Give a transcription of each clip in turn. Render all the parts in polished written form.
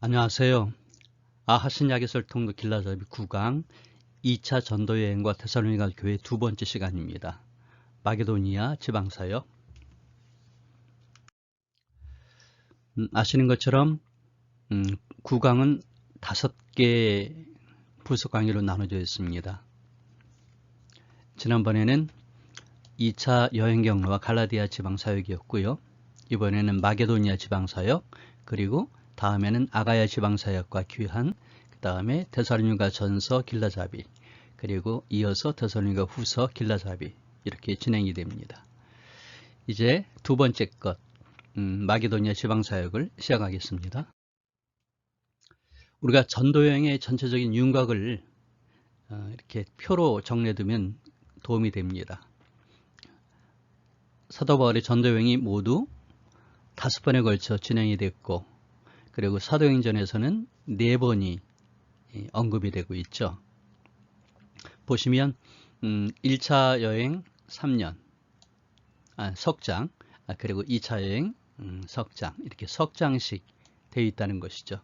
안녕하세요. 아하신야기설 통로 길라잡이 9강 2차 전도여행과 데살로니가 교회 두 번째 시간입니다. 마게도니아 지방사역. 아시는 것처럼 9강은 5개 부속 강의로 나눠져 있습니다. 지난번에는 2차 여행 경로와 갈라디아 지방사역이었고요. 이번에는 마게도니아 지방사역, 그리고 다음에는 아가야 지방사역과 귀한, 그 다음에 데살로니가 전서 길라잡이, 그리고 이어서 데살로니가 후서 길라잡이, 이렇게 진행이 됩니다. 이제 두 번째 것, 마게도니아 지방사역을 시작하겠습니다. 우리가 전도여행의 전체적인 윤곽을 이렇게 표로 정리해두면 도움이 됩니다. 사도 바울의 전도여행이 모두 5번에 걸쳐 진행이 됐고, 그리고 사도행전에서는 4번이 언급이 되고 있죠. 보시면 1차 여행 3년, 석장, 그리고 2차 여행 석장, 이렇게 석장씩 되어 있다는 것이죠.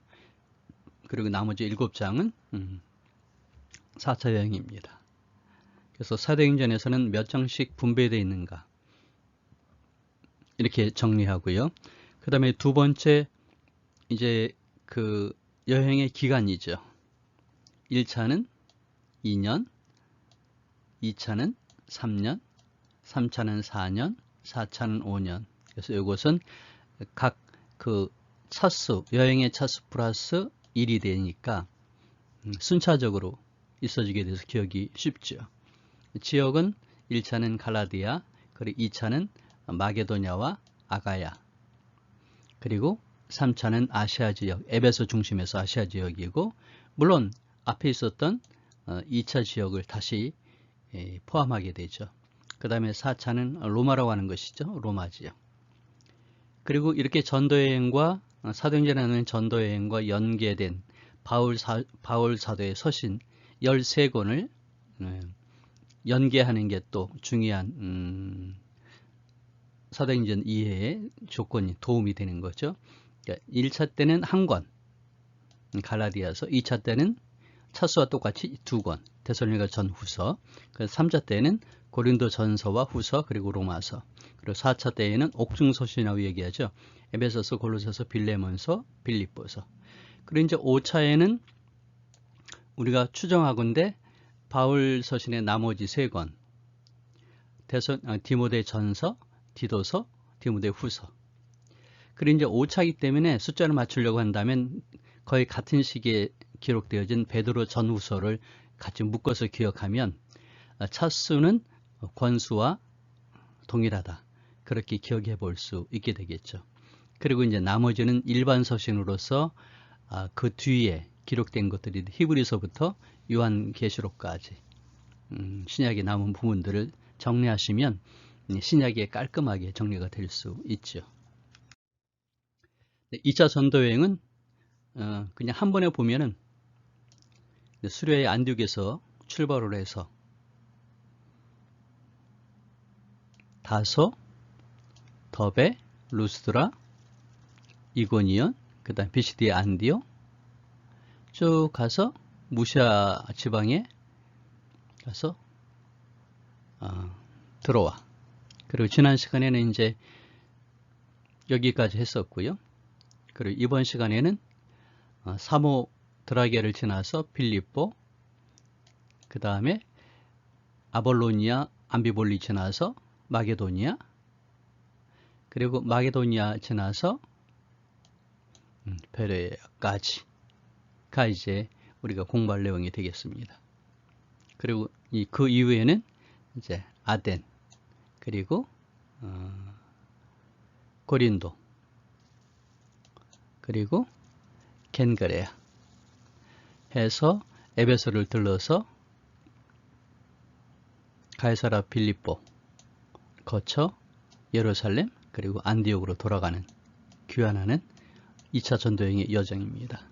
그리고 나머지 7장은 4차 여행입니다. 그래서 사도행전에서는 몇 장씩 분배되어 있는가, 이렇게 정리하고요. 그 다음에 두 번째, 이제 그 여행의 기간이죠. 1차는 2년, 2차는 3년, 3차는 4년, 4차는 5년. 그래서 이것은 각 그 차수, 여행의 차수 플러스 1이 되니까 순차적으로 있어지게 돼서 기억이 쉽죠. 지역은 1차는 갈라디아, 그리고 2차는 마게도냐와 아가야, 그리고 3차는 아시아 지역, 에베소 중심에서 아시아 지역이고, 물론 앞에 있었던 2차 지역을 다시 포함하게 되죠. 그 다음에 4차는 로마라고 하는 것이죠. 로마 지역. 그리고 이렇게 전도여행과 사도행전에 나오는 전도여행과 연계된 바울 사도의 서신 13권을 연계하는 게 또 중요한 사도행전 이해의 조건이 도움이 되는 거죠. 1차 때는 한 권, 갈라디아서, 2차 때는 차수와 똑같이 2권, 데살로니가 전후서, 3차 때는 고린도 전서와 후서, 그리고 로마서, 그리고 4차 때에는 옥중서신이라고 얘기하죠. 에베소서, 골로새서, 빌레몬서, 빌립보서. 그리고 이제 5차에는 우리가 추정하건대 바울 서신의 나머지 3권, 디모데 전서, 디도서, 디모데 후서. 그리고 이제 5차이기 때문에 숫자를 맞추려고 한다면 거의 같은 시기에 기록되어진 베드로 전후서를 같이 묶어서 기억하면 차수는 권수와 동일하다, 그렇게 기억해 볼 수 있게 되겠죠. 그리고 이제 나머지는 일반 서신으로서 그 뒤에 기록된 것들이 히브리서부터 요한계시록까지 신약에 남은 부분들을 정리하시면 신약에 깔끔하게 정리가 될 수 있죠. 2차 전도여행은 그냥 한 번에 보면은 수리아의 안디옥에서 출발을 해서 다소, 더베, 루스드라, 이고니온, 그 다음 비시디의 안디옥 쭉 가서 무시아 지방에 가서 들어와. 그리고 지난 시간에는 이제 여기까지 했었고요. 그리고 이번 시간에는 사모 드라게를 지나서 빌립보, 그 다음에 아볼로니아, 암비볼리 지나서 마게도니아, 그리고 마게도니아 지나서 베레아까지가 이제 우리가 공부할 내용이 되겠습니다. 그리고 그 이후에는 이제 아덴, 그리고 고린도, 그리고 겐그레아 해서 에베소를 들러서 가이사라 빌립보 거쳐 예루살렘, 그리고 안디옥으로 돌아가는, 귀환하는 2차 전도여행의 여정입니다.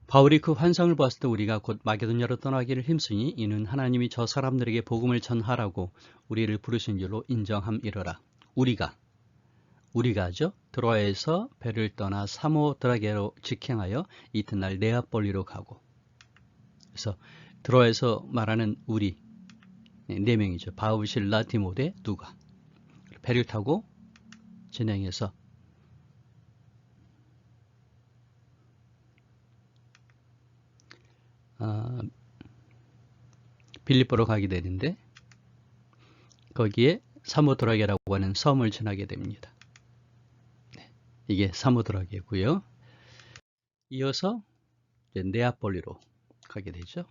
바울이 그 환상을 보았을 때 우리가 곧 마게도냐로 떠나기를 힘쓰니 이는 하나님이 저 사람들에게 복음을 전하라고 우리를 부르신 줄로 인정함이러라. 우리가 하죠. 드로아에서 배를 떠나 사모드라게로 직행하여 이튿날 네아폴리로 가고. 그래서 드로아에서 말하는 우리 네 명이죠. 바울, 실라, 디모데, 누가. 배를 타고 진행해서 빌립보로 가게 되는데 거기에 사모드라게라고 하는 섬을 지나게 됩니다. 이게 사모드라게고요. 이어서 이제 네아폴리로 가게 되죠.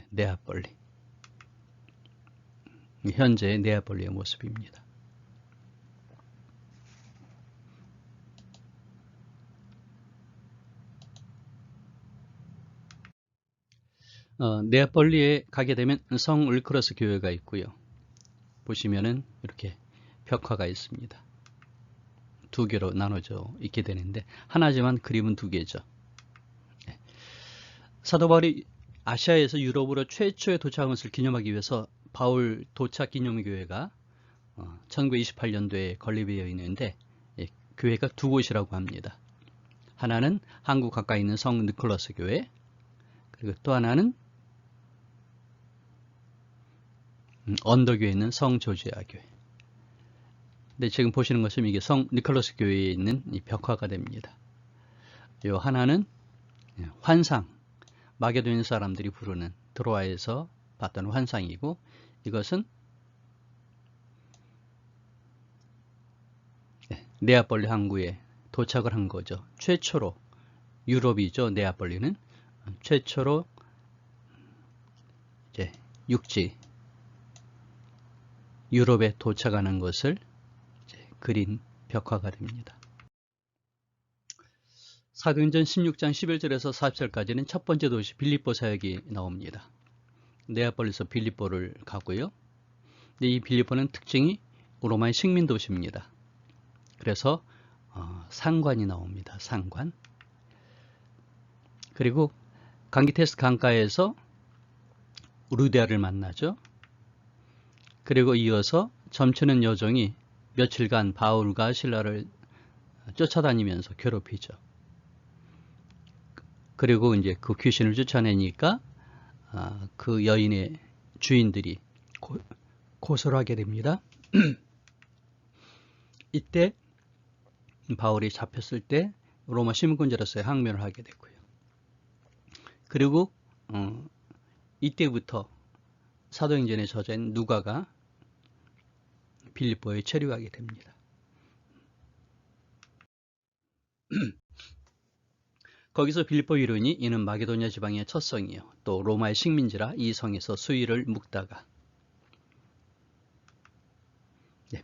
네아폴리. 현재 네아폴리의 모습입니다. 네아폴리에 가게 되면 성 울크러스 교회가 있고요. 보시면은 이렇게 벽화가 있습니다. 두 개로 나눠져 있게 되는데 하나지만 그림은 두 개죠. 사도 바울이 아시아에서 유럽으로 최초의 도착한 것을 기념하기 위해서 바울 도착 기념교회가 1928년도에 건립되어 있는데 교회가 두 곳이라고 합니다. 하나는 한국 가까이 있는 성 니콜라스 교회, 그리고 또 하나는 언더교에 있는 성 조지아 교회. 근데 지금 보시는 것은 이게 성 니콜라스 교회에 있는 이 벽화가 됩니다. 요 하나는 환상, 마게도니 사람들이 부르는 드로아에서 봤던 환상이고, 이것은 네아폴리 항구에 도착을 한 거죠. 최초로 유럽이죠. 네아폴리는 최초로 이제 육지 유럽에 도착하는 것을 그린 벽화가 됩니다. 사도행전 16장 11절에서 40절까지는 첫 번째 도시 빌립보 사역이 나옵니다. 네아폴리에서 빌립보를 가고요. 근데 이 빌립보는 특징이 로마의 식민 도시입니다. 그래서 상관이 나옵니다. 상관. 그리고 강기테스 강가에서 루디아를 만나죠. 그리고 이어서 점치는 여종이 며칠간 바울과 실라를 쫓아다니면서 괴롭히죠. 그리고 이제 그 귀신을 쫓아내니까 그 여인의 주인들이 고소를 하게 됩니다. 이때 바울이 잡혔을 때 로마 시민권자로서의 항면을 하게 되고요. 그리고 이때부터 사도행전의 저자인 누가가 빌립보에 체류하게 됩니다. 거기서 빌립보 이르니 이는 마게도냐 지방의 첫 성이요 또 로마의 식민지라 이 성에서 수일을 묵다가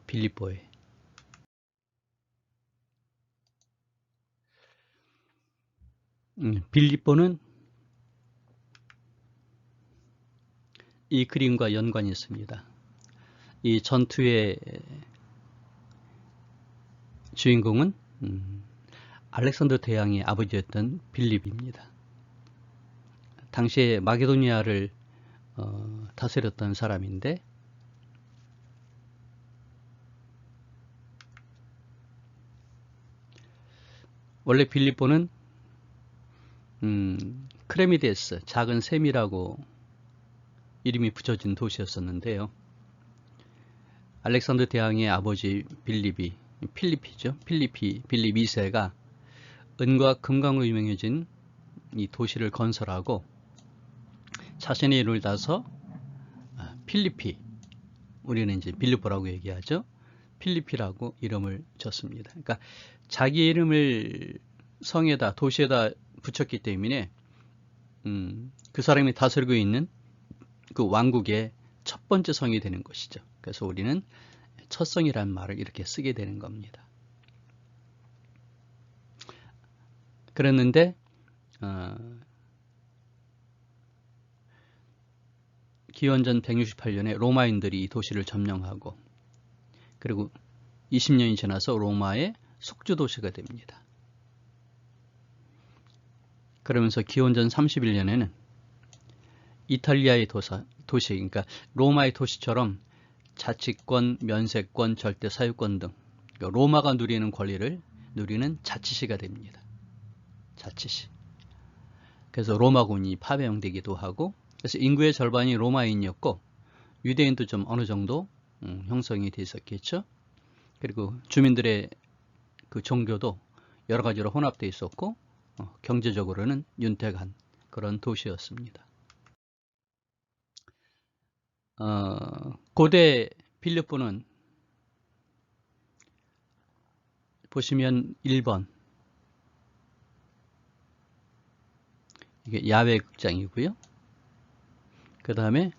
빌립보에 빌립보는 이 그림과 연관이 있습니다. 이 전투의 주인공은 알렉산더 대왕의 아버지였던 빌립입니다. 당시에 마게도니아를 다스렸던 사람인데 원래 빌립보는 크레미데스, 작은 샘이라고 이름이 붙여진 도시였었는데요. 알렉산더 대왕의 아버지 빌립이 필리피죠. 빌립 2세가 은과 금강으로 유명해진 이 도시를 건설하고 자신의 이름을 따서 필리피, 우리는 이제 빌립보라고 얘기하죠. 필리피라고 이름을 졌습니다. 그러니까 자기 이름을 성에다 도시에다 붙였기 때문에 그 사람이 다스리고 있는 그 왕국의 첫 번째 성이 되는 것이죠. 그래서 우리는 첫 성이라는 말을 이렇게 쓰게 되는 겁니다. 그랬는데 기원전 168년에 로마인들이 이 도시를 점령하고 그리고 20년이 지나서 로마의 속주 도시가 됩니다. 그러면서 기원전 31년에는 이탈리아의 도시, 그러니까 로마의 도시처럼 자치권, 면세권, 절대 사유권 등 그러니까 로마가 누리는 권리를 누리는 자치시가 됩니다. 자치시. 그래서 로마군이 파병되기도 하고, 그래서 인구의 절반이 로마인이었고 유대인도 좀 어느 정도 형성이 돼 있었겠죠. 그리고 주민들의 그 종교도 여러 가지로 혼합되어 있었고 경제적으로는 윤택한 그런 도시였습니다. 고대 빌립보는 보시면 1번 이게 야외 극장이고요. 그 다음에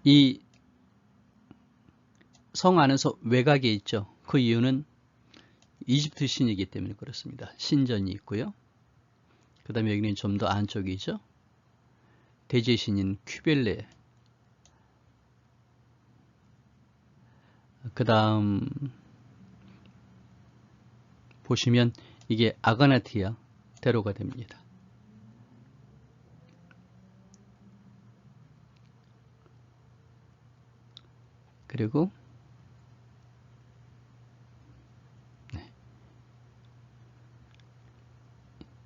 이 성 안에서 외곽에 있죠. 그 이유는 이집트 신이기 때문에 그렇습니다. 신전이 있고요. 그 다음에 여기는 좀 더 안쪽이죠. 대지의 신인 큐벨레. 그 다음 보시면 이게 아가나티아 대로가 됩니다. 그리고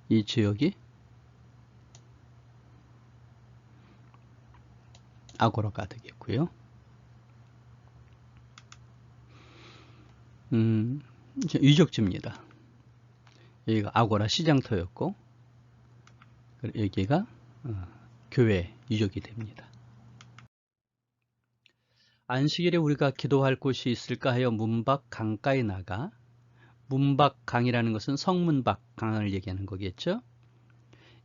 이 지역이 아고라가 되겠고요. 유적지입니다. 여기가 아고라 시장터였고 여기가 교회 유적이 됩니다. 안식일에 우리가 기도할 곳이 있을까 하여 문밖 강가에 나가, 문밖 강이라는 것은 성문 밖 강을 얘기하는 거겠죠.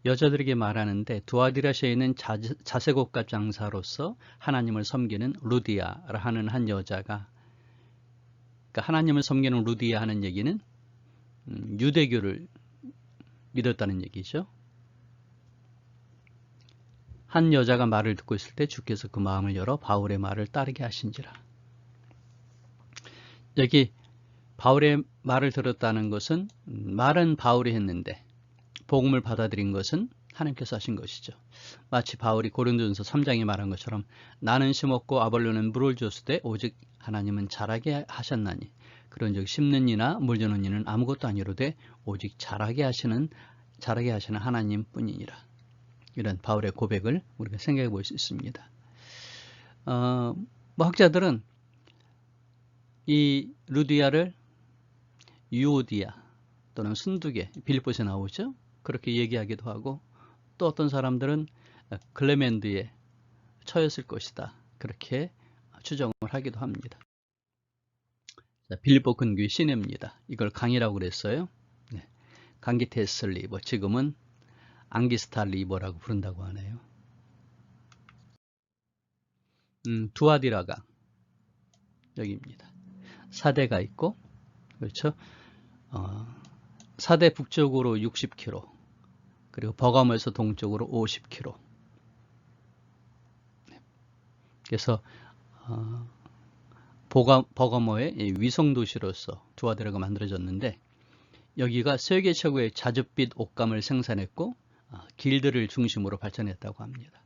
여자들에게 말하는데 두아디라시아에 있는 자색옷값 장사로서 하나님을 섬기는 루디아라 하는 한 여자가, 그러니까 하나님을 섬기는 루디아 하는 얘기는 유대교를 믿었다는 얘기죠. 한 여자가 말을 듣고 있을 때 주께서 그 마음을 열어 바울의 말을 따르게 하신지라. 여기 바울의 말을 들었다는 것은 말은 바울이 했는데 복음을 받아들인 것은 하나님께서 하신 것이죠. 마치 바울이 고린도전서 3장에 말한 것처럼 나는 심었고 아볼로는 물을 줬으되 오직 하나님은 자라게 하셨나니 그런즉 심는 이나 물 주는 이는 아무것도 아니로되 오직 자라게 하시는 하나님뿐이니라. 이런 바울의 고백을 우리가 생각해 볼 수 있습니다. 학자들은 이 루디아를 유오디아 또는 순두개, 빌립보에 나오죠. 그렇게 얘기하기도 하고, 또 어떤 사람들은 클레멘드의 처였을 것이다. 그렇게 추정을 하기도 합니다. 빌립보 근교의 시내입니다. 이걸 강이라고 그랬어요. 네. 강기테스 리버, 지금은 앙기스타 리버라고 부른다고 하네요. 두아디라가 여기입니다. 사대가 있고, 그렇죠. 사대 북쪽으로 60km, 그리고 버가모에서 동쪽으로 50km. 그래서 버가모의 위성도시로서 두아디라가 만들어졌는데, 여기가 세계 최고의 자줏빛 옷감을 생산했고 길들을 중심으로 발전했다고 합니다.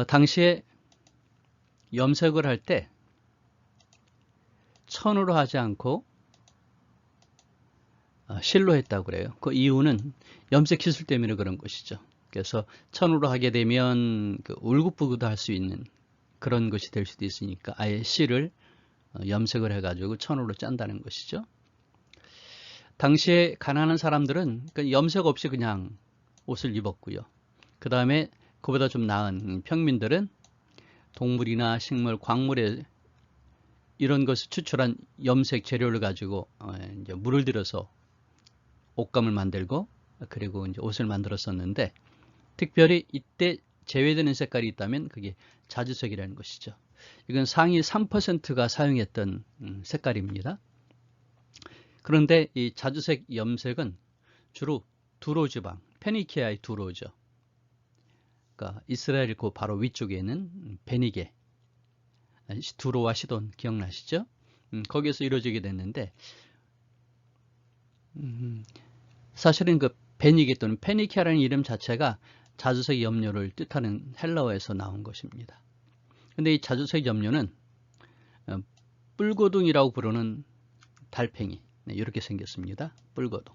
당시에 염색을 할 때 천으로 하지 않고 실로 했다고 그래요. 그 이유는 염색 기술 때문에 그런 것이죠. 그래서 천으로 하게 되면 울긋불긋 할 수 있는 그런 것이 될 수도 있으니까 아예 실을 염색을 해가지고 천으로 짠다는 것이죠. 당시에 가난한 사람들은 염색 없이 그냥 옷을 입었고요. 그 다음에 그보다 좀 나은 평민들은 동물이나 식물, 광물에 이런 것을 추출한 염색 재료를 가지고 이제 물을 들여서 옷감을 만들고 그리고 이제 옷을 만들었었는데, 특별히 이때 제외되는 색깔이 있다면 그게 자주색이라는 것이죠. 이건 상위 3%가 사용했던 색깔입니다. 그런데 이 자주색 염색은 주로 두로 지방, 페니키아의 두로죠. 그러니까 이스라엘 그 바로 위쪽에 있는 베니게, 두로와 시돈 기억나시죠? 거기에서 이루어지게 됐는데, 사실은 그 베니게 또는 페니키아라는 이름 자체가 자주색 염료를 뜻하는 헬라어에서 나온 것입니다. 근데 이 자주색 염료는 뿔고둥이라고 부르는 달팽이, 네, 이렇게 생겼습니다. 뿔고둥.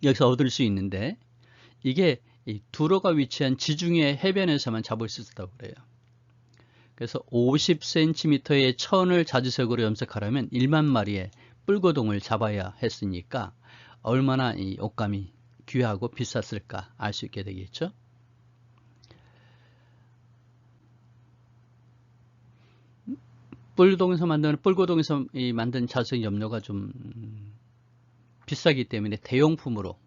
여기서 얻을 수 있는데 이게 이 두로가 위치한 지중해 해변에서만 잡을 수 있다고 그래요. 그래서 50cm의 천을 자주색으로 염색하려면 1만 마리의 뿔고둥을 잡아야 했으니까 얼마나 이 옷감이 귀하고 비쌌을까 알 수 있게 되겠죠. 뿔고둥에서 만든 자주색 염료가 좀 비싸기 때문에 대용품으로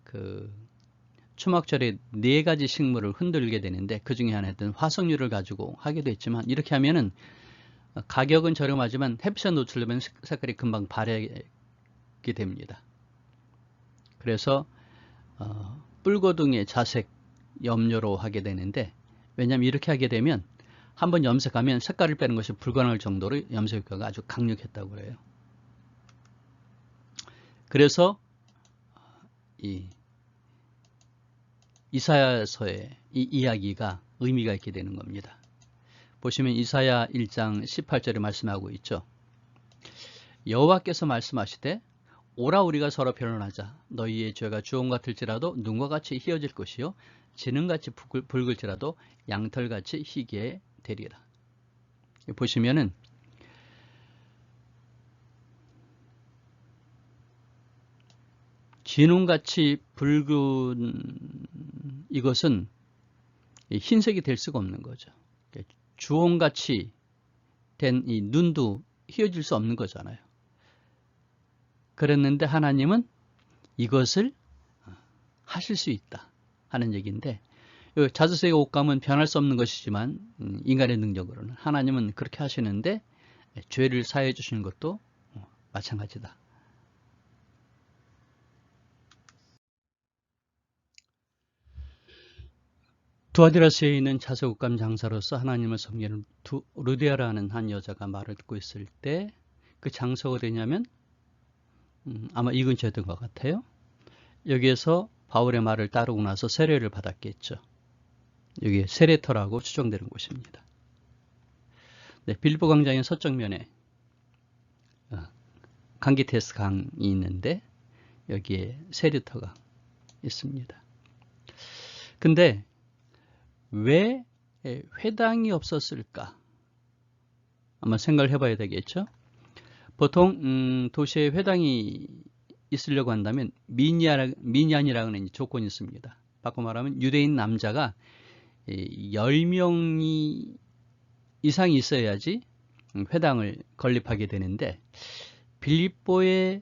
그 추mak절에 4가지 식물을 흔들게 되는데 그 중에 하나였던 화석류를 가지고 하기도 했지만 이렇게 하면은 가격은 저렴하지만 햇빛에 노출되면 색깔이 금방 바래게 됩니다. 그래서 뿔고둥의 자색 염료로 하게 되는데, 왜냐하면 이렇게 하게 되면 한번 염색하면 색깔을 빼는 것이 불가능할 정도로 염색 효과가 아주 강력했다고 해요. 그래서 이 이사야서의 이 이야기가 의미가 있게 되는 겁니다. 보시면 이사야 1장 18절에 말씀하고 있죠. 여호와께서 말씀하시되 오라 우리가 서로 변론하자. 너희의 죄가 주홍 같을지라도 눈과 같이 희어질 것이요 지능같이 붉을지라도 양털같이 희게 되리라. 보시면은 진홍같이 붉은 이것은 흰색이 될 수가 없는 거죠. 주홍같이 된 이 눈도 휘어질 수 없는 거잖아요. 그랬는데 하나님은 이것을 하실 수 있다 하는 얘기인데, 자주색의 옷감은 변할 수 없는 것이지만 인간의 능력으로는 하나님은 그렇게 하시는데 죄를 사해 주시는 것도 마찬가지다. 두아디라스에 있는 자색 옷감 장사로서 하나님을 섬기는 루디아라는 한 여자가 말을 듣고 있을 때 그 장소가 어디냐면 아마 이 근처였던 것 같아요. 여기에서 바울의 말을 따르고 나서 세례를 받았겠죠. 여기 세례터라고 추정되는 곳입니다. 네, 빌보 광장의 서쪽면에 강기테스 강이 있는데 여기에 세례터가 있습니다. 근데 왜 회당이 없었을까? 한번 생각을 해봐야 되겠죠. 보통 도시에 회당이 있으려고 한다면 민얀이라는 조건이 있습니다. 바꿔 말하면 유대인 남자가 10명이 이상이 있어야지 회당을 건립하게 되는데 빌립보의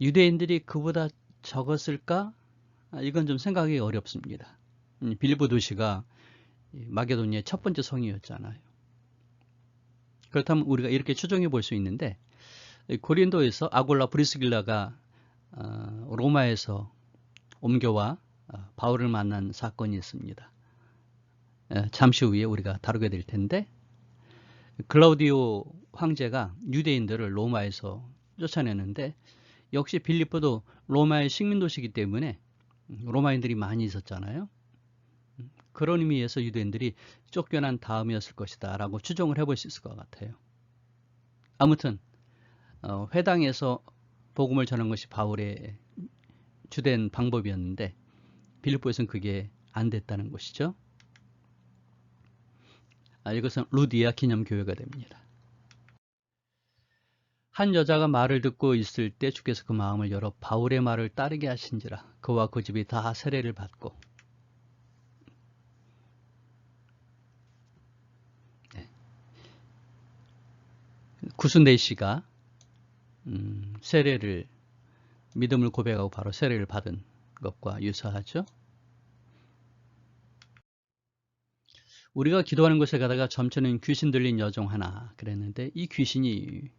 유대인들이 그보다 적었을까? 이건 좀 생각하기 어렵습니다. 빌립보 도시가 마게도니아의 첫 번째 성이었잖아요. 그렇다면 우리가 이렇게 추정해 볼 수 있는데 고린도에서 아골라 브리스길라가 로마에서 옮겨와 바울을 만난 사건이 있습니다. 잠시 후에 우리가 다루게 될 텐데 글라우디오 황제가 유대인들을 로마에서 쫓아내는데 역시 빌립보도 로마의 식민도시이기 때문에 로마인들이 많이 있었잖아요. 그런 의미에서 유대인들이 쫓겨난 다음이었을 것이다 라고 추정을 해볼 수 있을 것 같아요. 아무튼 회당에서 복음을 전한 것이 바울의 주된 방법이었는데 빌립보에서는 그게 안 됐다는 것이죠. 이것은 루디아 기념교회가 됩니다. 한 여자가 말을 듣고 있을 때 주께서 그 마음을 열어 바울의 말을 따르게 하신지라. 그와 그 집이 다 세례를 받고. 구순대 씨가 세례를 믿음을 고백하고 바로 세례를 받은 것과 유사하죠. 우리가 기도하는 곳에 가다가 점쳐는 귀신 들린 여종 하나 그랬는데 이 귀신이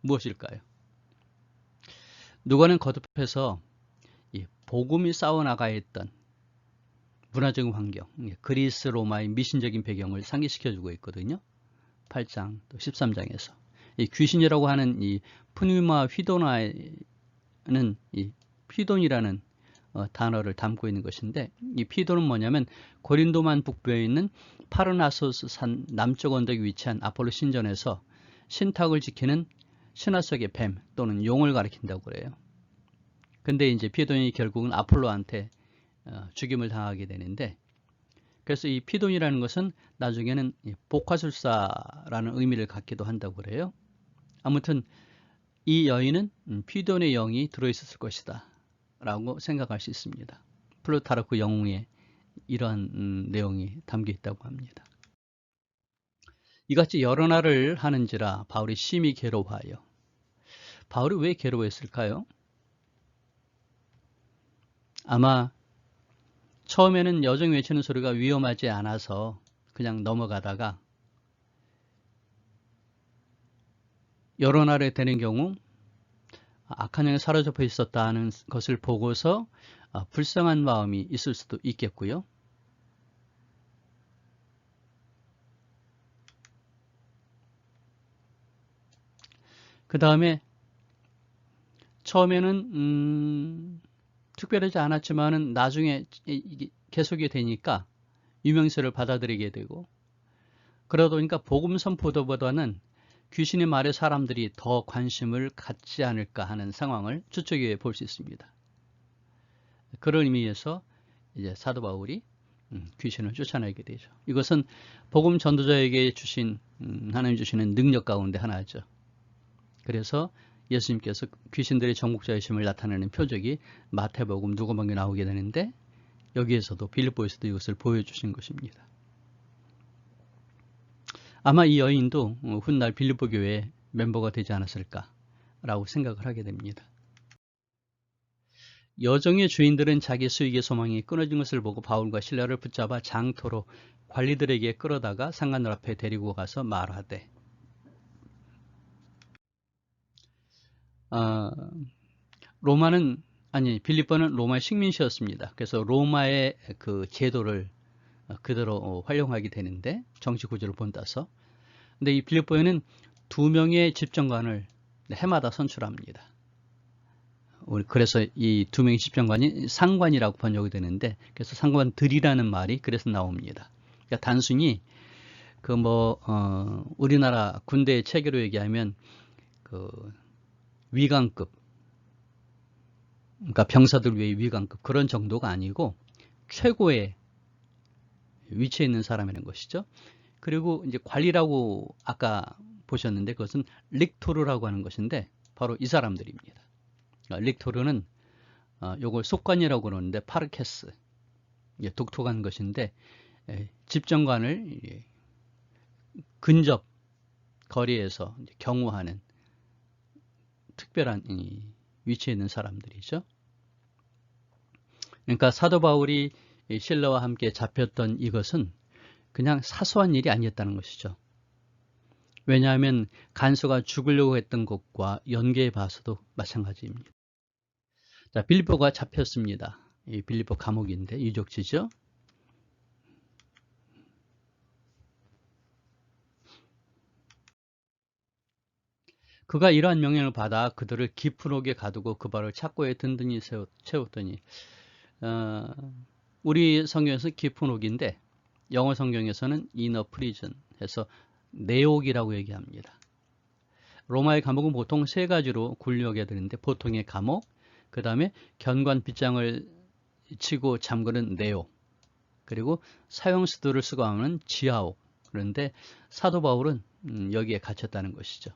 무엇일까요? 누가는 거듭해서 이 복음이 싸워나가야 했던 문화적인 환경, 그리스 로마의 미신적인 배경을 상기시켜주고 있거든요. 8장 또 13장에서 이 귀신이라고 하는 이 푸뉴마 휘도나는 이 휘돈이라는 단어를 담고 있는 것인데, 이 피도는 뭐냐면 고린도만 북부에 있는 파르나소스 산 남쪽 언덕에 위치한 아폴로 신전에서 신탁을 지키는 신화 속의 뱀 또는 용을 가리킨다고 그래요. 근데 이제 피돈이 결국은 아폴로한테 죽임을 당하게 되는데, 그래서 이 피돈이라는 것은 나중에는 복화술사라는 의미를 갖기도 한다고 그래요. 아무튼 이 여인은 피돈의 영이 들어있었을 것이다 라고 생각할 수 있습니다. 플루타르크 영웅에 이러한 내용이 담겨 있다고 합니다. 이같이 여러 날을 하는지라 바울이 심히 괴로워하여. 바울이 왜 괴로워했을까요? 아마 처음에는 여정 외치는 소리가 위험하지 않아서 그냥 넘어가다가 여러 날에 되는 경우 악한 영에 사로잡혀 있었다는 것을 보고서 불쌍한 마음이 있을 수도 있겠고요. 그 다음에 처음에는 특별하지 않았지만은 나중에 계속이 되니까 유명세를 받아들이게 되고, 그러다 보니까 복음 선포도보다는 귀신의 말에 사람들이 더 관심을 갖지 않을까 하는 상황을 추측해 볼 수 있습니다. 그런 의미에서 이제 사도 바울이 귀신을 쫓아내게 되죠. 이것은 복음 전도자에게 주신 하나님 주시는 능력 가운데 하나죠. 그래서 예수님께서 귀신들의 정복자이심을 나타내는 표적이 마태복음, 누가복음에 나오게 되는데, 여기에서도 빌립보에서도 이것을 보여주신 것입니다. 아마 이 여인도 훗날 빌립보 교회의 멤버가 되지 않았을까라고 생각을 하게 됩니다. 여정의 주인들은 자기 수익의 소망이 끊어진 것을 보고 바울과 실라를 붙잡아 장터로 관리들에게 끌어다가 상관들 앞에 데리고 가서 말하되, 빌립보는 로마의 식민지였습니다. 그래서 로마의 그 제도를 그대로 활용하게 되는데, 정치 구조를 본따서. 근데 이 빌립보에는 2명의 집정관을 해마다 선출합니다. 그래서 이 2명의 집정관이 상관이라고 번역이 되는데, 그래서 상관들이라는 말이 그래서 나옵니다. 그러니까 단순히 우리나라 군대의 체계로 얘기하면 위관급, 그러니까 병사들 위의 위관급 그런 정도가 아니고 최고의 위치에 있는 사람이라는 것이죠. 그리고 이제 관리라고 아까 보셨는데, 그것은 릭토르라고 하는 것인데 바로 이 사람들입니다. 릭토르는 요걸 속관이라고 그러는데 파르케스, 독특한 것인데, 집정관을 근접 거리에서 경호하는 특별한 위치에 있는 사람들이죠. 그러니까 사도 바울이 실라와 함께 잡혔던 이것은 그냥 사소한 일이 아니었다는 것이죠. 왜냐하면 간수가 죽으려고 했던 것과 연계해 봐서도 마찬가지입니다. 자, 빌립보가 잡혔습니다. 이 빌립보 감옥인데 유적지죠. 그가 이러한 명령을 받아 그들을 깊은 옥에 가두고 그 발을 착고에 든든히 채웠더니, 우리 성경에서 깊은 옥인데 영어 성경에서는 inner prison 해서 내옥이라고 얘기합니다. 로마의 감옥은 보통 3가지로 분류하게 되는데, 보통의 감옥, 그 다음에 견관 빗장을 치고 잠그는 내옥, 그리고 사형수들을 수감하는 지하옥. 그런데 사도 바울은 여기에 갇혔다는 것이죠.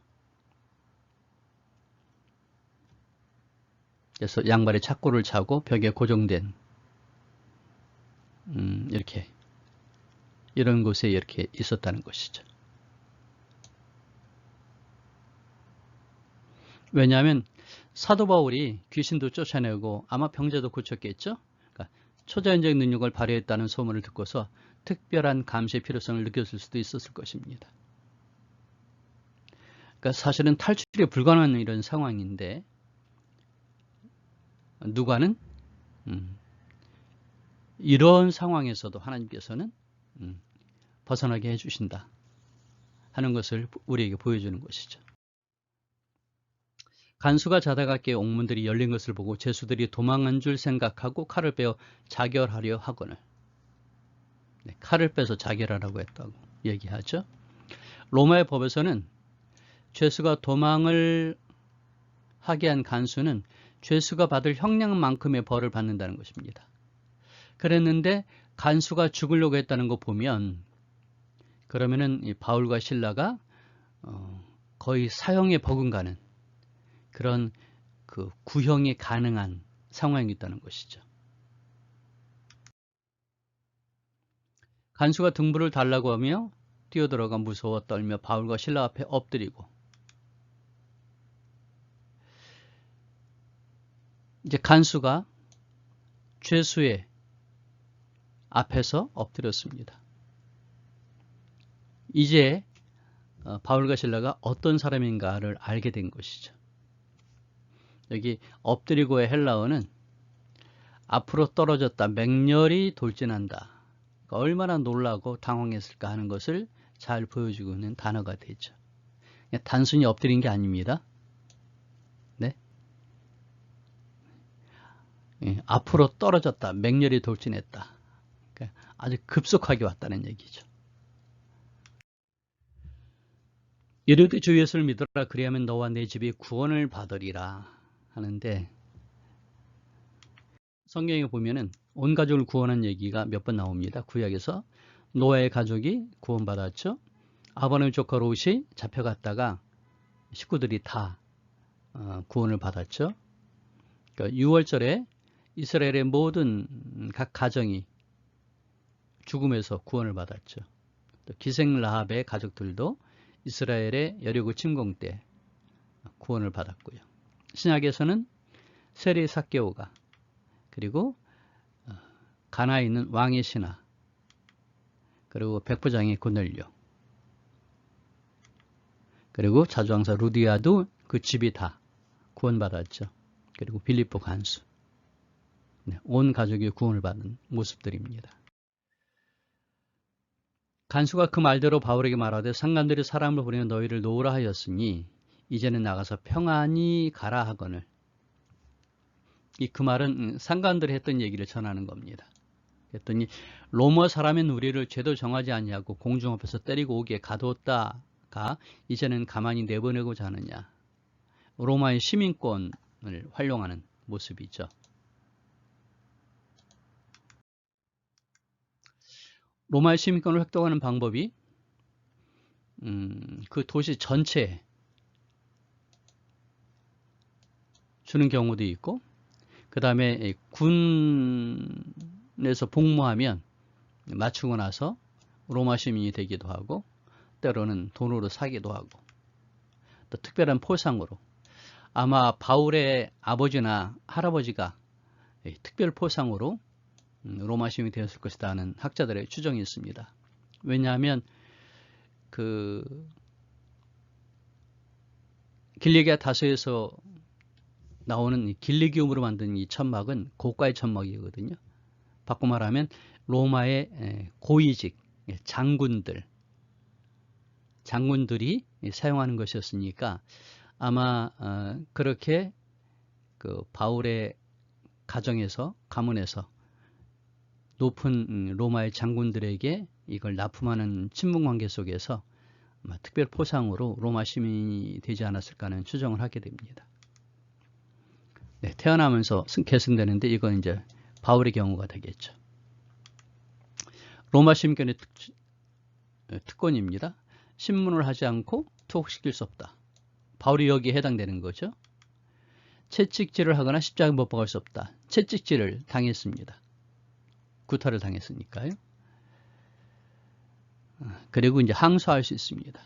그래서 양발에 착고를 차고 벽에 고정된 이렇게 이런 곳에 이렇게 있었다는 것이죠. 왜냐하면 사도 바울이 귀신도 쫓아내고 아마 병자도 고쳤겠죠. 그러니까 초자연적 능력을 발휘했다는 소문을 듣고서 특별한 감시의 필요성을 느꼈을 수도 있었을 것입니다. 그러니까 사실은 탈출이 불가능한 이런 상황인데, 누가는 이런 상황에서도 하나님께서는 벗어나게 해주신다 하는 것을 우리에게 보여주는 것이죠. 간수가 자다가 깨 옥문들이 열린 것을 보고 죄수들이 도망한 줄 생각하고 칼을 빼어 자결하려 하거늘. 네, 칼을 빼서 자결하라고 했다고 얘기하죠. 로마의 법에서는 죄수가 도망을 하게 한 간수는 죄수가 받을 형량만큼의 벌을 받는다는 것입니다. 그랬는데 간수가 죽으려고 했다는 거 보면 그러면은 이 바울과 실라가 거의 사형에 버금가는 그런 그 구형이 가능한 상황이 있다는 것이죠. 간수가 등불을 달라고 하며 뛰어들어가 무서워 떨며 바울과 실라 앞에 엎드리고, 이제 간수가 죄수의 앞에서 엎드렸습니다. 이제 바울과 실라가 어떤 사람인가를 알게 된 것이죠. 여기 엎드리고의 헬라어는 앞으로 떨어졌다, 맹렬히 돌진한다. 그러니까 얼마나 놀라고 당황했을까 하는 것을 잘 보여주고 있는 단어가 되죠. 그냥 단순히 엎드린 게 아닙니다. 네? 앞으로 떨어졌다, 맹렬히 돌진했다. 그러니까 아주 급속하게 왔다는 얘기죠. 이르되 주 예수를 믿으라, 그리하면 너와 내 집이 구원을 받으리라 하는데, 성경에 보면은 온 가족을 구원한 얘기가 몇 번 나옵니다. 구약에서 노아의 가족이 구원받았죠. 아브라함 조카 롯이 잡혀갔다가 식구들이 다 구원을 받았죠. 그러니까 6월절에 이스라엘의 모든 각 가정이 죽음에서 구원을 받았죠. 또 기생 라합의 가족들도 이스라엘의 여리고 침공 때 구원을 받았고요. 신약에서는 세리 삭개오가, 그리고 가나에 있는 왕의 신하, 그리고 백부장의 고넬료, 그리고 자주왕사 루디아도 그 집이 다 구원받았죠. 그리고 빌립보 간수, 네, 온 가족이 구원을 받은 모습들입니다. 간수가 그 말대로 바울에게 말하되 상관들이 사람을 보내어 너희를 놓으라 하였으니 이제는 나가서 평안히 가라 하거늘. 그 말은 상관들이 했던 얘기를 전하는 겁니다. 그랬더니 로마 사람인 우리를 죄도 정하지 아니하고 공중 앞에서 때리고 오기에 가두었다가 이제는 가만히 내보내고자 하느냐. 로마의 시민권을 활용하는 모습이죠. 로마의 시민권을 획득하는 방법이 그 도시 전체에 주는 경우도 있고, 그 다음에 군에서 복무하면 맞추고 나서 로마 시민이 되기도 하고, 때로는 돈으로 사기도 하고, 또 특별한 포상으로, 아마 바울의 아버지나 할아버지가 특별 포상으로 로마 시민이 되었을 것이다 하는 학자들의 추정이 있습니다. 왜냐하면 그 길리기아 다소에서 나오는 길리기움으로 만든 이 천막은 고가의 천막이거든요. 바꿔 말하면 로마의 고위직 장군들이 사용하는 것이었으니까 아마 그렇게 그 바울의 가문에서 높은 로마의 장군들에게 이걸 납품하는 친분 관계 속에서 특별 포상으로 로마 시민이 되지 않았을까 하는 추정을 하게 됩니다. 네, 태어나면서 계승되는데 이건 이제 바울의 경우가 되겠죠. 로마 시민권의 특권입니다. 신문을 하지 않고 투옥시킬 수 없다. 바울이 여기에 해당되는 거죠. 채찍질을 하거나 십자가에 못 박을 수 없다. 채찍질을 당했습니다. 구타를 당했으니까요. 그리고 이제 항소할 수 있습니다.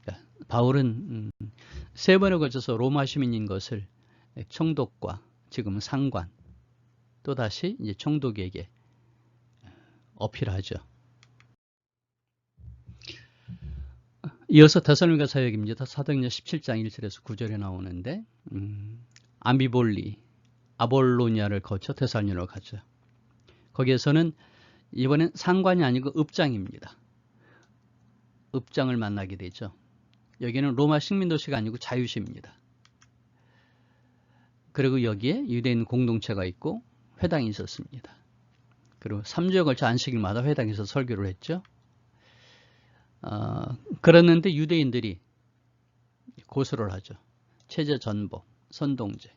그러니까 바울은 3번에 걸쳐서 로마 시민인 것을 총독과 지금은 상관, 또다시 이제 총독에게 어필하죠. 이어서 데살로니가 사역입니다. 사도행전 17장 1절에서 9절에 나오는데 아볼로니아를 거쳐 데살로니가로 가죠. 거기에서는 이번엔 상관이 아니고 읍장입니다. 읍장을 만나게 되죠. 여기는 로마 식민도시가 아니고 자유시입니다. 그리고 여기에 유대인 공동체가 있고 회당이 있었습니다. 그리고 3주에 걸쳐 안식일마다 회당에서 설교를 했죠. 그랬는데 유대인들이 고소를 하죠. 체제 전복, 선동제.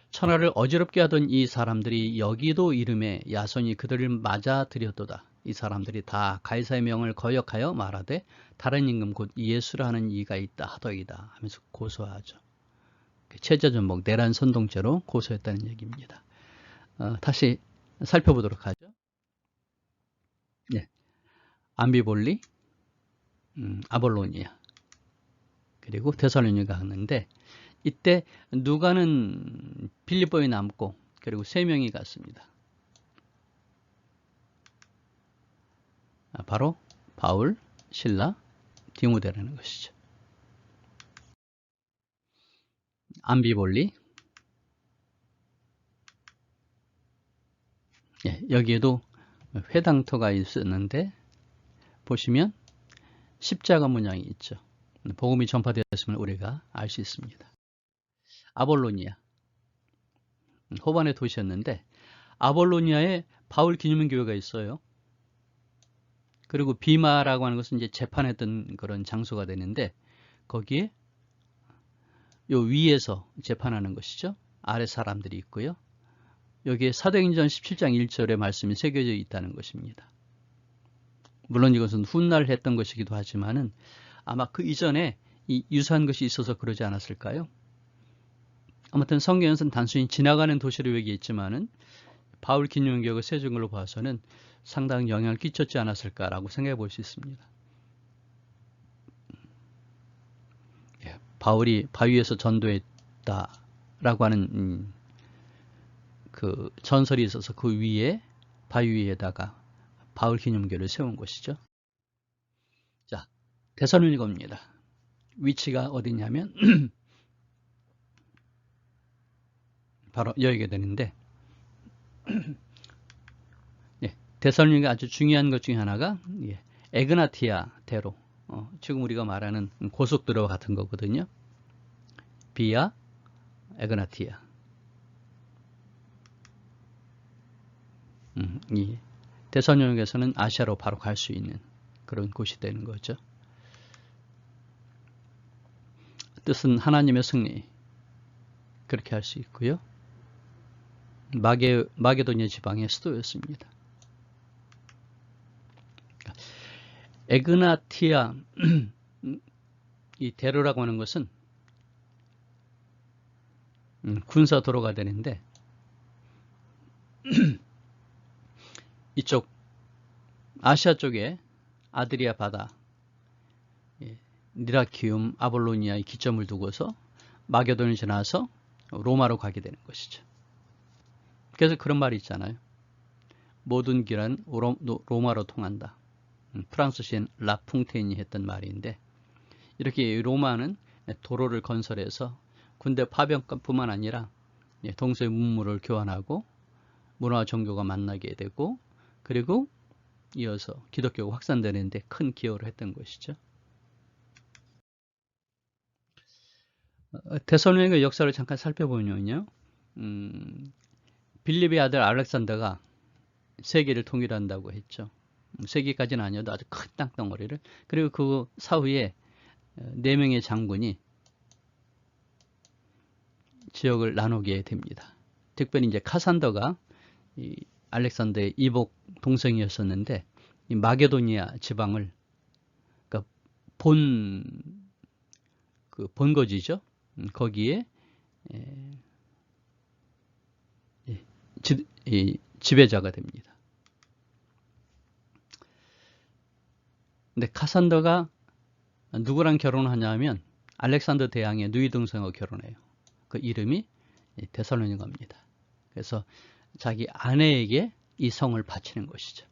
천하를 어지럽게 하던 이 사람들이 여기도 이름에 야손이 그들을 맞아들였도다. 이 사람들이 다 가이사의 명을 거역하여 말하되 다른 임금 곧 예수라 하는 이가 있다 하더이다 하면서 고소하죠. 체제 전복, 내란 선동죄로 고소했다는 얘기입니다. 다시 살펴보도록 하죠. 네. 암비볼리, 아볼로니아, 그리고 데살로니가 하는데 이때 누가는 빌립보에 남고 그리고 3명이 갔습니다. 바로 바울, 실라, 디모데라는 것이죠. 암비볼리, 여기에도 회당터가 있었는데 보시면 십자가 문양이 있죠. 복음이 전파되었음을 우리가 알 수 있습니다. 아볼로니아, 호반의 도시였는데 아볼로니아에 바울 기념교회가 있어요. 그리고 비마라고 하는 것은 이제 재판했던 그런 장소가 되는데 거기에 요 위에서 재판하는 것이죠. 아래 사람들이 있고요. 여기에 사도행전 17장 1절의 말씀이 새겨져 있다는 것입니다. 물론 이것은 훗날 했던 것이기도 하지만은 아마 그 이전에 이 유사한 것이 있어서 그러지 않았을까요? 아무튼 성경에서는 단순히 지나가는 도시로 얘기했지만은 바울 기념교회가 세워진 걸로 봐서는 상당히 영향을 끼쳤지 않았을까라고 생각해 볼 수 있습니다. 바울이 바위에서 전도했다라고 하는 그 전설이 있어서 그 위에 바위 위에다가 바울 기념교를 세운 것이죠. 자, 데살로니가입니다. 위치가 어디냐면 바로 여기가 되는데 데살로니가 아주 중요한 것 중에 하나가 에그나티아 대로 지금 우리가 말하는 고속도로 같은 거거든요. 비아 에그나티아. 이 데살로니가에서는 아시아로 바로 갈 수 있는 그런 곳이 되는 거죠. 뜻은 하나님의 승리, 그렇게 할 수 있고요. 마게도니아 지방의 수도였습니다. 에그나티아 이 대로라고 하는 것은 군사 도로가 되는데 이쪽 아시아 쪽에 아드리아 바다, 니라키움, 아볼로니아의 기점을 두고서 마게도니아를 지나서 로마로 가게 되는 것이죠. 그래서 그런 말이 있잖아요. 모든 길은 로마로 통한다. 프랑스 시인 라풍테인이 했던 말인데 이렇게 로마는 도로를 건설해서 군대 파병뿐만 아니라 동서의 문물을 교환하고 문화와 종교가 만나게 되고 그리고 이어서 기독교가 확산되는 데 큰 기여를 했던 것이죠. 데살로니가 역사를 잠깐 살펴보면요. 빌립의 아들 알렉산더가 세계를 통일한다고 했죠. 세계까지는 아니어도 아주 큰 땅덩어리를. 그리고 그 사후에 4명의 장군이 지역을 나누게 됩니다. 특별히 이제 카산더가 이 알렉산더의 이복 동생이었었는데 이 마게도니아 지방을 그러니까 본거지죠. 거기에 지배자가 됩니다. 근데 카산더가 누구랑 결혼하냐면 알렉산더 대왕의 누이 동생하고 결혼해요. 그 이름이 데살로니가입니다. 그래서 자기 아내에게 이 성을 바치는 것이죠.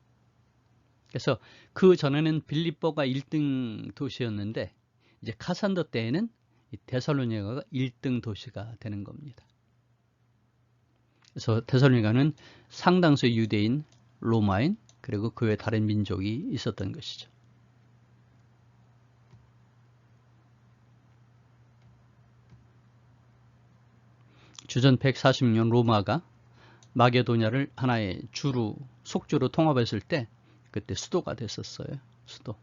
그래서 그 전에는 빌립보가 1등 도시였는데 이제 카산더 때에는 데살로니가가 1등 도시가 되는 겁니다. 그래서 데살로니가는 상당수의 유대인, 로마인, 그리고 그 외 다른 민족이 있었던 것이죠. 주전 140년 로마가 마게도냐를 하나의 주로 속주로 통합했을 때 그때 수도가 됐었어요. 수도.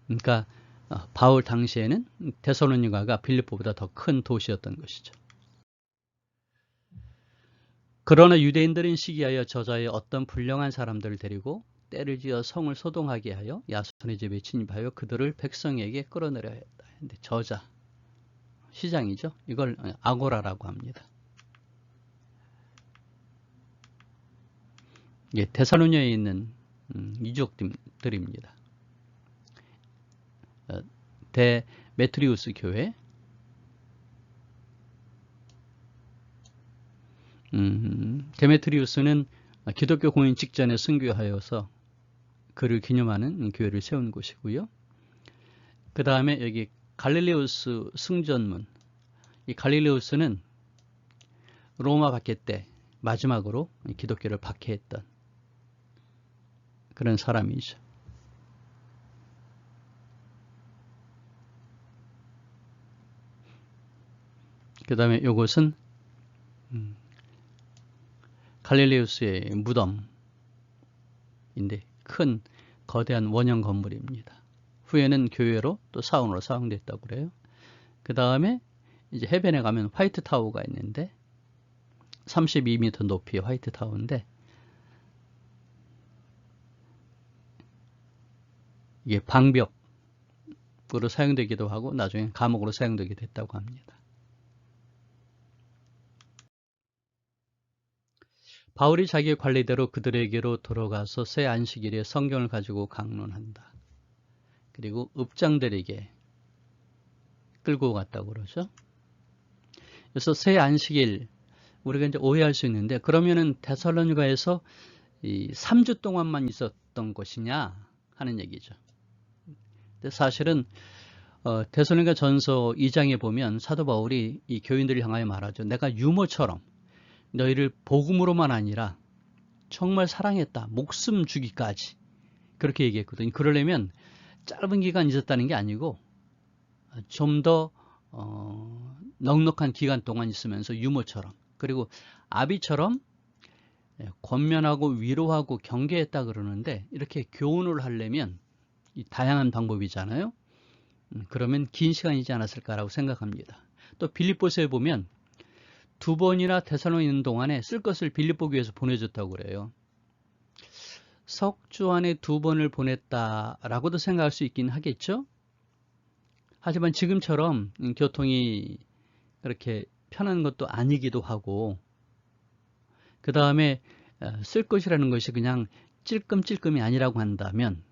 그러니까 바울 당시에는 데살로니가가 빌립보보다 더 큰 도시였던 것이죠. 그러나 유대인들은 시기하여 저자의 어떤 불량한 사람들을 데리고 때를 지어 성을 소동하게 하여 야손의 집에 침입하여 그들을 백성에게 끌어내려 했다. 근데 저자, 시장이죠. 이걸 아고라라고 합니다. 이게 데살로니가에 있는 유족들입니다. 데메트리우스 교회, 데메트리우스는 기독교 공인 직전에 순교하여서 그를 기념하는 교회를 세운 곳이고요. 그 다음에 여기 갈릴레우스 승전문, 이 갈릴레우스는 로마 박해 때 마지막으로 기독교를 박해했던 그런 사람이죠. 그 다음에 이것은 갈릴레우스의 무덤인데 큰 거대한 원형 건물입니다. 후에는 교회로 또 사원으로 사용됐다고 그래요. 그 다음에 이제 해변에 가면 화이트 타워가 있는데 32m 높이의 화이트 타워인데 이게 방벽으로 사용되기도 하고 나중에 감옥으로 사용되기도 했다고 합니다. 바울이 자기의 관리대로 그들에게로 들어가서 새 안식일에 성경을 가지고 강론한다. 그리고 읍장들에게 끌고 갔다고 그러죠. 그래서 새 안식일 우리가 이제 오해할 수 있는데 그러면은 데살로니가에서 이 3주 동안만 있었던 것이냐 하는 얘기죠. 근데 사실은 데살로니가 전서 2장에 보면 사도 바울이 이 교인들을 향하여 말하죠. 내가 유모처럼 너희를 복음으로만 아니라 정말 사랑했다. 목숨 주기까지. 그렇게 얘기했거든요. 그러려면 짧은 기간 있었다는 게 아니고 좀 더 넉넉한 기간 동안 있으면서 유모처럼 그리고 아비처럼 권면하고 위로하고 경계했다 그러는데 이렇게 교훈을 하려면 이 다양한 방법이잖아요. 그러면 긴 시간이지 않았을까라고 생각합니다. 또 빌립보서에 보면 2번이나 데살로니가에 있는 동안에 쓸 것을 빌립보 교회에서 보내줬다고 그래요. 석주 안에 2번을 보냈다라고도 생각할 수 있긴 하겠죠. 하지만 지금처럼 교통이 그렇게 편한 것도 아니기도 하고 그 다음에 쓸 것이라는 것이 그냥 찔끔찔끔이 아니라고 한다면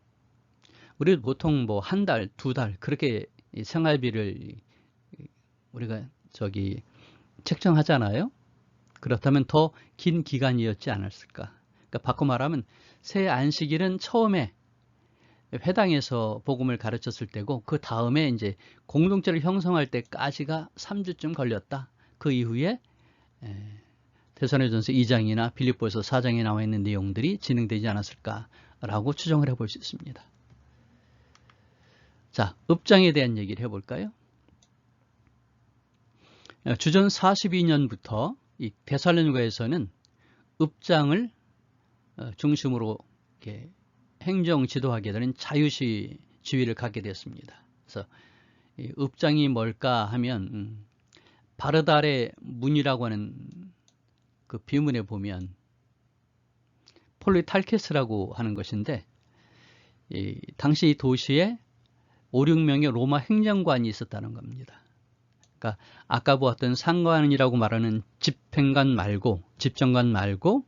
우리 보통 뭐 1달, 2달 그렇게 생활비를 우리가 책정하잖아요. 그렇다면 더 긴 기간이었지 않았을까. 그러니까 바꿔 말하면 새 안식일은 처음에 회당에서 복음을 가르쳤을 때고 그 다음에 이제 공동체를 형성할 때까지가 3주쯤 걸렸다. 그 이후에 데살로니가전서 2장이나 빌립보서 4장에 나와 있는 내용들이 진행되지 않았을까라고 추정을 해볼 수 있습니다. 자, 읍장에 대한 얘기를 해볼까요? 주전 42년부터 이 데살로니가에서는 읍장을 중심으로 이렇게 행정 지도하게 되는 자유시 지위를 갖게 됐습니다. 그래서 이 읍장이 뭘까 하면 바르달의 문이라고 하는 그 비문에 보면 폴리탈케스라고 하는 것인데 당시 이 도시에 5, 6명의 로마 행정관이 있었다는 겁니다. 그러니까 아까 보았던 상관이라고 말하는 집행관 말고 집정관 말고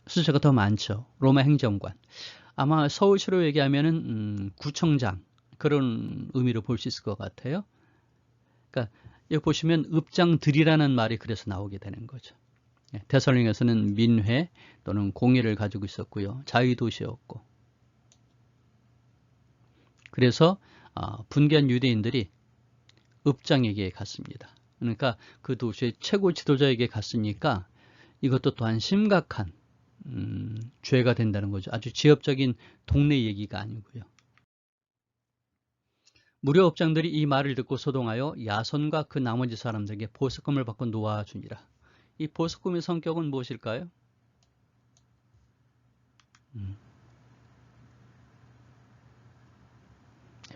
숫자가 더 많죠. 로마 행정관. 아마 서울시로 얘기하면은 구청장 그런 의미로 볼 수 있을 것 같아요. 그러니까 여기 보시면 읍장들이라는 말이 그래서 나오게 되는 거죠. 데살로니가에서는 민회 또는 공회를 가지고 있었고요. 자유도시였고. 그래서 분개한 유대인들이 읍장에게 갔습니다. 그러니까 그 도시의 최고 지도자에게 갔으니까 이것도 또한 심각한 죄가 된다는 거죠. 아주 지역적인 동네 얘기가 아니고요. 무료업장들이 이 말을 듣고 소동하여 야손과 그 나머지 사람들에게 보석금을 받고 놓아주니라. 이 보석금의 성격은 무엇일까요?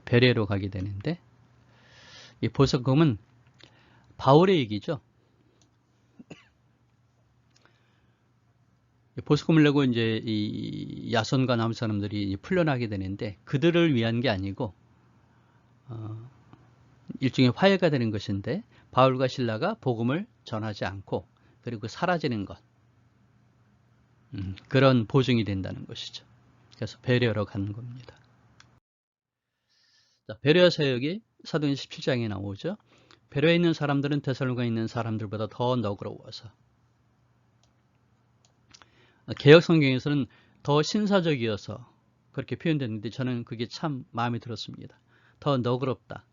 배려로 가게 되는데, 이 보석금은 바울의 얘기죠. 보석금을 내고 이제 이 야손과 남은 사람들이 풀려나게 되는데, 그들을 위한 게 아니고 일종의 화해가 되는 것인데, 바울과 실라가 복음을 전하지 않고 그리고 사라지는 것, 그런 보증이 된다는 것이죠. 그래서 배려로 가는 겁니다. 자, 배려 사역이 사도행 17장에 나오죠. 배려에 있는 사람들은 데살로니가에 있는 사람들보다 더 너그러워서. 개역 성경에서는 더 신사적이어서 그렇게 표현됐는데 저는 그게 참 마음에 들었습니다. 더 너그럽다,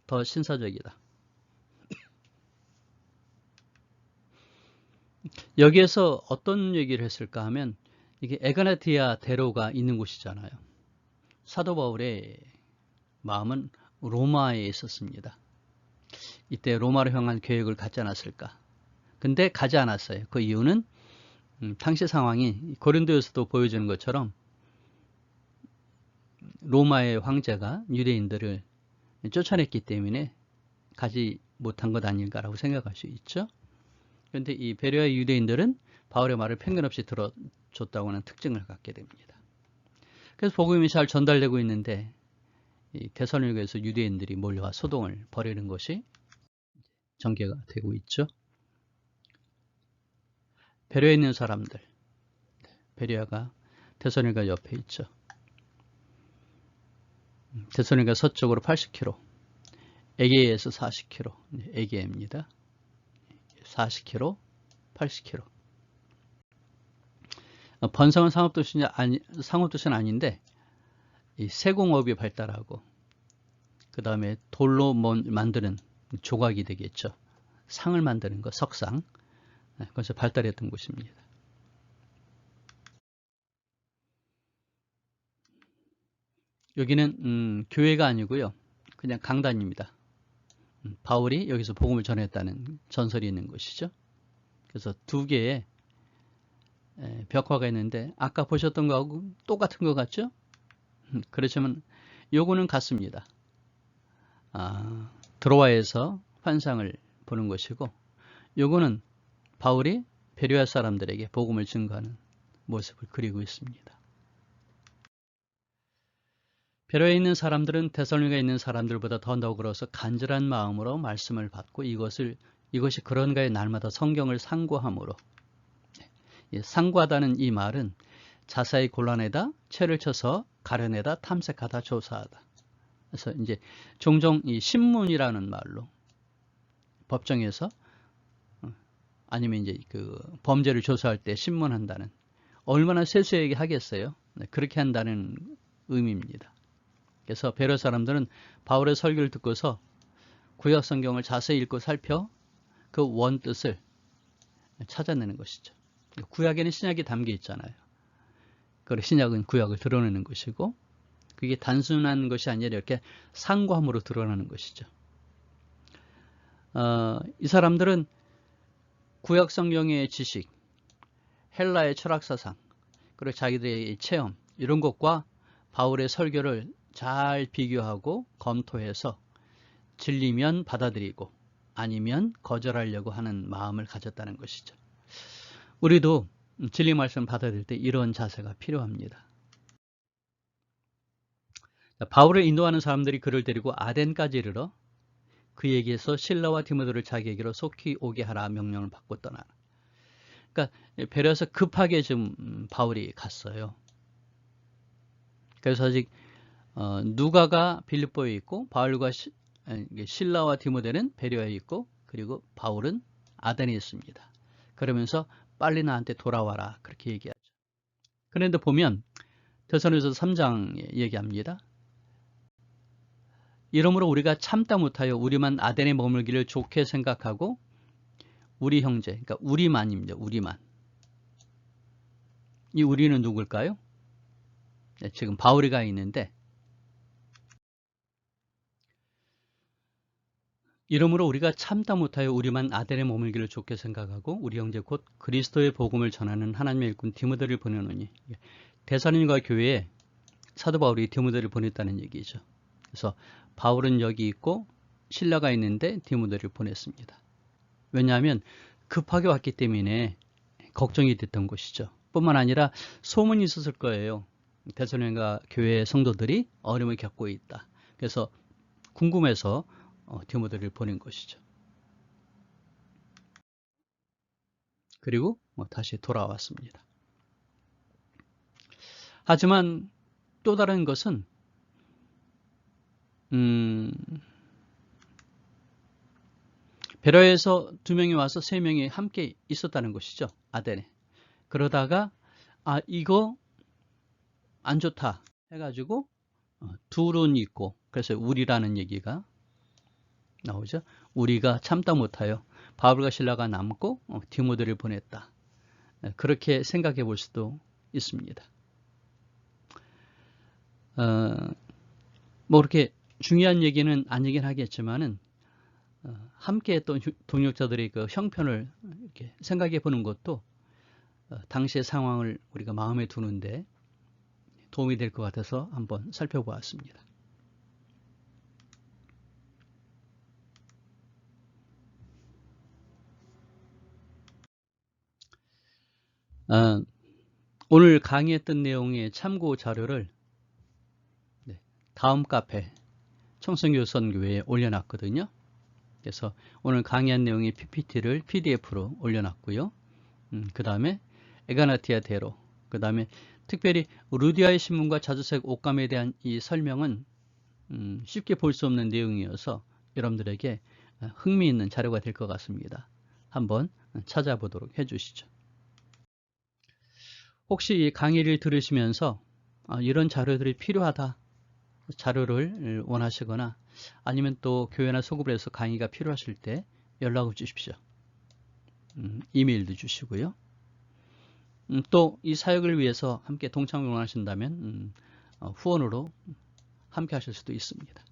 더 신사적이다. 여기에서 어떤 얘기를 했을까 하면, 이게 에가나티아 대로가 있는 곳이잖아요. 사도 바울의 마음은 로마에 있었습니다. 이때 로마로 향한 계획을 갖지 않았을까? 근데 가지 않았어요. 그 이유는 당시 상황이 고린도에서도 보여주는 것처럼 로마의 황제가 유대인들을 쫓아냈기 때문에 가지 못한 것 아닌가라고 생각할 수 있죠. 그런데 이 베레아의 유대인들은 바울의 말을 편견 없이 들어줬다고 하는 특징을 갖게 됩니다. 그래서 복음이 잘 전달되고 있는데, 이 데살로니가에서 유대인들이 몰려와 소동을 벌이는 것이 전개가 되고 있죠. 베레아에 있는 사람들, 베레아가 데살로니가 옆에 있죠. 데살로니가 서쪽으로 80km, 에게에서 40km, 에게입니다. 40km, 80km. 번성한 상업도시는 아닌데, 이 세공업이 발달하고, 그 다음에 돌로 만드는 조각이 되겠죠. 상을 만드는 거, 석상. 그것이 발달했던 곳입니다. 여기는 교회가 아니고요, 그냥 강단입니다. 바울이 여기서 복음을 전했다는 전설이 있는 것이죠. 그래서 두 개의 벽화가 있는데, 아까 보셨던 거하고 똑같은 것 같죠? 그렇지만 요거는 같습니다. 드로아에서 환상을 보는 것이고, 요거는 바울이 베레아 사람들에게 복음을 증거하는 모습을 그리고 있습니다. 베레아에 있는 사람들은 데살로니가에 있는 사람들보다 더 너그러워서 간절한 마음으로 말씀을 받고, 이것이 그런가에 날마다 성경을 상고함으로. 상고하다는 이 말은 자세히 골라내다, 채를 쳐서 가려내다, 탐색하다, 조사하다. 그래서 이제 종종 이 신문이라는 말로 법정에서, 아니면 이제 그 범죄를 조사할 때 신문한다는, 얼마나 세세하게 하겠어요? 그렇게 한다는 의미입니다. 그래서 베레아 사람들은 바울의 설교를 듣고서 구약 성경을 자세히 읽고 살펴 그 원뜻을 찾아내는 것이죠. 구약에는 신약이 담겨 있잖아요. 그리고 신약은 구약을 드러내는 것이고, 그게 단순한 것이 아니라 이렇게 상고함으로 드러나는 것이죠. 이 사람들은 구약 성경의 지식, 헬라의 철학사상, 그리고 자기들의 체험, 이런 것과 바울의 설교를 잘 비교하고 검토해서 진리면 받아들이고 아니면 거절하려고 하는 마음을 가졌다는 것이죠. 우리도 진리 말씀 받아들일 때 이런 자세가 필요합니다. 바울을 인도하는 사람들이 그를 데리고 아덴까지 이르러 그에게서 실라와 디모데를 자기에게로 속히 오게 하라 명령을 받고 떠나라. 그러니까 베레아에서 급하게 좀 바울이 갔어요. 그래서 아직 누가가 빌립보에 있고, 바울과 실라와 디모데는 베레아에 있고, 그리고 바울은 아덴에 있습니다. 그러면서 빨리 나한테 돌아와라, 그렇게 얘기하죠. 그런데 보면 데살로니가서 3장에 얘기합니다. 이러므로 우리가 참다 못하여 우리만 아덴에 머물기를 좋게 생각하고, 우리 형제, 그러니까 우리만입니다. 우리만. 이 우리는 누굴까요? 지금 바울이 가 있는데, 이러므로 우리가 참다 못하여 우리만 아델에 머물기를 좋게 생각하고 우리 형제 곧 그리스도의 복음을 전하는 하나님의 일꾼 디모데를 보내노니, 데살로니가 교회에 사도 바울이 디모데를 보냈다는 얘기죠. 그래서 바울은 여기 있고 실라가 있는데 디모데를 보냈습니다. 왜냐하면 급하게 왔기 때문에 걱정이 됐던 것이죠. 뿐만 아니라 소문이 있었을 거예요. 데살로니가 교회 성도들이 어려움을 겪고 있다. 그래서 궁금해서 디모데를 보낸 것이죠. 그리고 다시 돌아왔습니다. 하지만 또 다른 것은 베로에서 2명이 와서 3명이 함께 있었다는 것이죠. 아덴에. 그러다가 이거 안 좋다 해가지고 둘은 있고, 그래서 우리라는 얘기가 나오죠. 우리가 참다 못하여 바울과 실라가 남고 디모데를 보냈다. 그렇게 생각해 볼 수도 있습니다. 뭐 그렇게 중요한 얘기는 아니긴 하겠지만은 함께 했던 동역자들의 그 형편을 이렇게 생각해 보는 것도 당시의 상황을 우리가 마음에 두는데 도움이 될 것 같아서 한번 살펴보았습니다. 오늘 강의했던 내용의 참고 자료를 다음 카페 청성교 선교회에 올려놨거든요. 그래서 오늘 강의한 내용의 PPT를 PDF로 올려놨고요. 그 다음에 에가나티아 대로, 그 다음에 특별히 루디아의 신문과 자주색 옷감에 대한 이 설명은 쉽게 볼 수 없는 내용이어서 여러분들에게 흥미있는 자료가 될 것 같습니다. 한번 찾아보도록 해주시죠. 혹시 이 강의를 들으시면서 이런 자료들이 필요하다, 자료를 원하시거나 아니면 또 교회나 소그룹에서 강의가 필요하실 때 연락을 주십시오. 이메일도 주시고요. 또 이 사역을 위해서 함께 동참을 원하신다면 후원으로 함께 하실 수도 있습니다.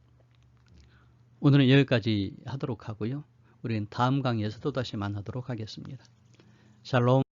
오늘은 여기까지 하도록 하고요. 우리는 다음 강의에서 또다시 만나도록 하겠습니다. 샬롬.